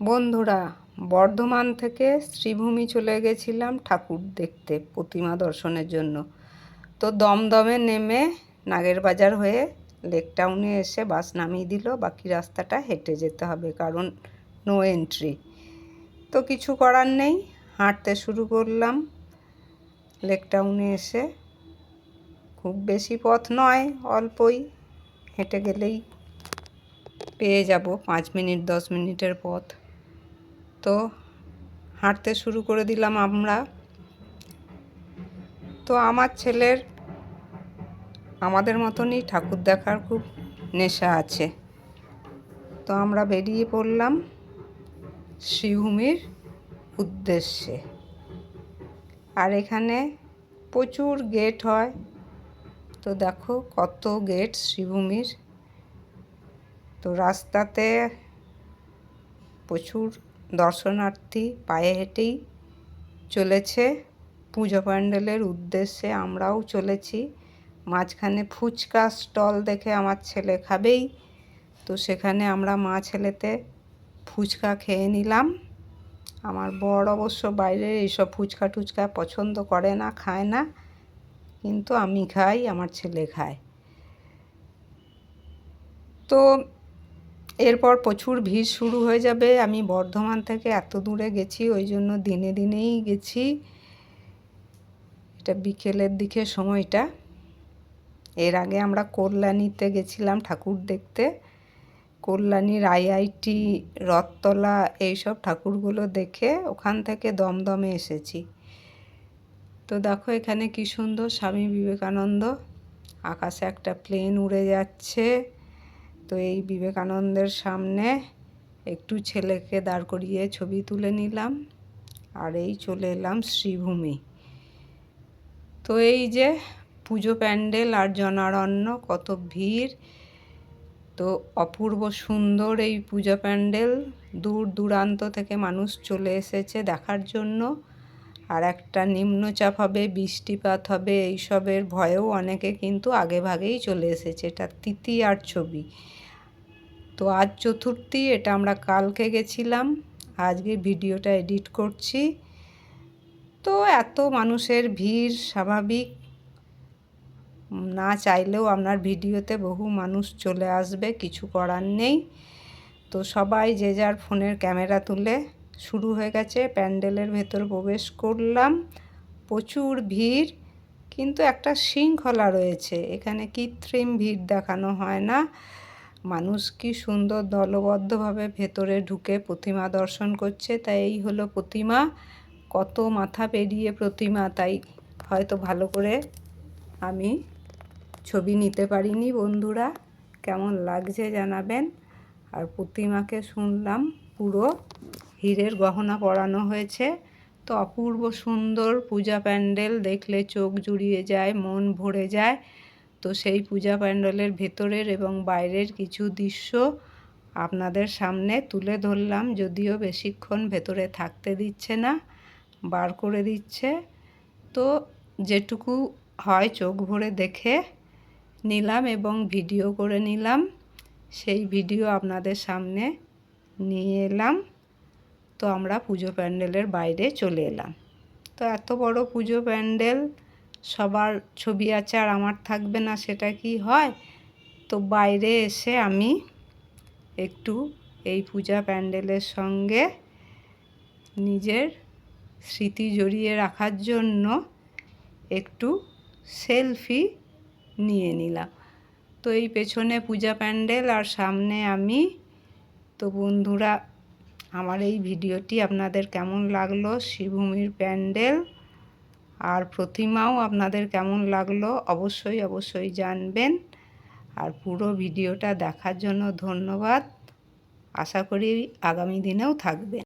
বন্ধুরা, বর্ধমান থেকে শ্রীভূমি চলে গেছিলাম ঠাকুর দেখতে, প্রতিমা দর্শনের জন্য। তো দমদমে নেমে নাগেরবাজার হয়ে লেক টাউনে এসে বাস নামিয়ে দিল। বাকি রাস্তাটা হেঁটে যেতে হবে, কারণ নো এন্ট্রি। তো কিছু করার নেই, হাঁটতে শুরু করলাম। লেক টাউনে এসে খুব বেশি পথ নয়, অল্পই, হেঁটে গেলেই পেয়ে যাব 5 মিনিট 10 মিনিটের পথ। তো হাঁটতে শুরু করে দিলাম আমরা। তো আমার ছেলের আমাদের মতনই ঠাকুর দেখার খুব নেশা আছে। তো আমরা বেরিয়ে পড়লাম শ্রীভূমির উদ্দেশ্যে। আর এখানে প্রচুর গেট হয়। তো দেখো কত গেট শ্রীভূমির। তো রাস্তাতে প্রচুর দর্শনার্থী পায়ে হেঁটেই চলেছে পুজো প্যান্ডেলের উদ্দেশ্যে। আমরাও চলেছি। মাঝখানে ফুচকা স্টল দেখে আমার ছেলে খাবেই, তো সেখানে আমরা মা ছেলেতে ফুচকা খেয়ে নিলাম। আমার বর অবশ্য বাইরের এইসব ফুচকা টুচকা পছন্দ করে না, খায় না, কিন্তু আমি খাই, আমার ছেলে খায়। তো এরপর প্রচুর ভিড় শুরু হয়ে যাবে। আমি বর্ধমান থেকে এত দূরে গেছি, ওই জন্য দিনে দিনেই গেছি। এটা বিকেলের দিকে সময়টা। এর আগে আমরা কল্যাণীতে গেছিলাম ঠাকুর দেখতে। কল্যাণীর আইআইটি, রথতলা, এইসব ঠাকুরগুলো দেখে ওখান থেকে দমদমে এসেছি। তো দেখো এখানে কি সুন্দর স্বামী বিবেকানন্দ। আকাশে একটা প্লেন উড়ে যাচ্ছে। তো এই বিবেকানন্দের সামনে একটু ছেলেকে দাঁড় করিয়ে ছবি তুলে নিলাম। আর এই চলে এলাম শ্রীভূমি। তো এই যে পুজো প্যান্ডেল আর জনারণ্য, কত ভিড়। তো অপূর্ব সুন্দর এই পূজা প্যান্ডেল। দূর দূরান্ত থেকে মানুষ চলে এসেছে দেখার জন্য। আর একটা নিম্নচাপ হবে, বৃষ্টিপাত হবে, এইসবের ভয়েও অনেকে কিন্তু আগে ভাগেই চলে এসেছে। এটা তৃতীয়ার ছবি। তো আজ চতুর্থী, এটা আমরা কালকে গেছিলাম, আজকে ভিডিওটা এডিট করছি। তো এত মানুষের ভিড় স্বাভাবিক, না চাইলেও আপনার ভিডিওতে বহু মানুষ চলে আসবে, কিছু করার নেই। তো সবাই যে যার ফোনের ক্যামেরা তুলে শুরু হয়ে গেছে। প্যান্ডেলের ভেতর প্রবেশ করলাম। প্রচুর ভিড়, কিন্তু একটা শৃঙ্খলা রয়েছে এখানে। কৃত্রিম ভিড় দেখানো হয় না। মানুষ কি সুন্দর দলবদ্ধভাবে ভেতরে ঢুকে প্রতিমা দর্শন করছে। তাই এই হলো প্রতিমা। কত মাথা পেরিয়ে প্রতিমা, তাই হয়তো ভালো করে আমি ছবি নিতে পারিনি। বন্ধুরা, কেমন লাগছে জানাবেন। আর প্রতিমাকে শুনলাম পুরো হীরের গহনা পরানো হয়েছে। তো অপূর্ব সুন্দর পূজা প্যান্ডেল, দেখলে চোখ জুড়িয়ে যায়, মন ভরে যায়। তো সেই পূজা প্যান্ডেলের ভেতরের এবং বাইরের কিছু দৃশ্য আপনাদের সামনে তুলে ধরলাম। যদিও বেশিক্ষণ ভেতরে থাকতে দিচ্ছে না, বার করে দিচ্ছে। তো যেটুকু হয় চোখ ভরে দেখে নিলাম এবং ভিডিও করে নিলাম। সেই ভিডিও আপনাদের সামনে নিয়ে এলাম। তো আমরা পুজো প্যান্ডেলের বাইরে চলে এলাম। তো এত বড় পুজো প্যান্ডেল, সবার ছবি আছে আর আমার থাকবে না, সেটা কি হয়? তো বাইরে এসে আমি একটু এই পূজা প্যান্ডেলের সঙ্গে নিজের স্মৃতি জড়িয়ে রাখার জন্য একটু সেলফি নিয়ে নিলাম। তো এই পেছনে পূজা প্যান্ডেল আর সামনে আমি। তো বন্ধুরা, আমার এই ভিডিওটি আপনাদের কেমন লাগলো, শ্রীভূমির প্যান্ডেল আর প্রতিমাও আপনাদের কেমন লাগলো অবশ্যই জানবেন। আর পুরো ভিডিওটা দেখার জন্য ধন্যবাদ। আশা করি আগামী দিনেও থাকবে।